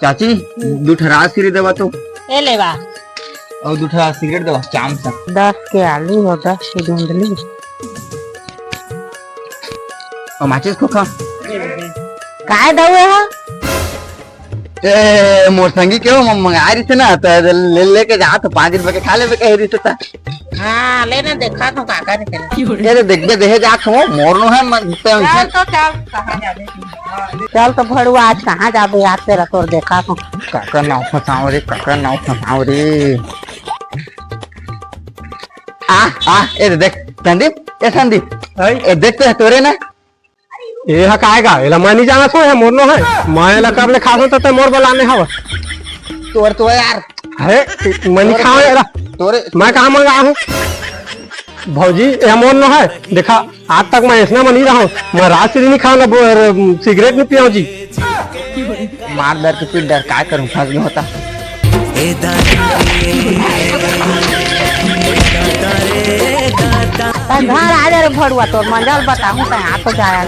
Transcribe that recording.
चाची दूठरा सिगरेट देवा तो ए लेवा और दूठरा सिगरेट देवा चाम सा 10 के आलू और 10 के धुंधली और माचिस को खा काय दवे हा ए मोर संगी क्यों मंगा रही थी ना तो ले लेके जा तो 5 रुपए के खा ले कह रही था हां लेना देखा तो काका ने चले ये देख बे देहे जा खो मोर नो है चल तो चल कहां जाबे चल तो भड़ुआ आज कहां जाबे आज तेरा तोर देखा तो काका नाव फसाओ रे आ ए देख संदीप ए देखते है तोरे ना ये हा काय का एला मानी जाना सो है मोर नो है मैं ला कब ले खासो त मोर बलाने हवा तो यार है मनी खाओ एला तोरे मैं कहां मंगा हूं भौजी ये मोर नो है देखा आज तक मैं इसना मनी रहा हूं मैं रात से नहीं खाऊंगा सिगरेट नहीं पियाऊं जी मार डर के पीट डर काय करूं फंस गया होता घर आ जा रे भड़ुआ तोर मंजल बताऊं त हाथ तो जाया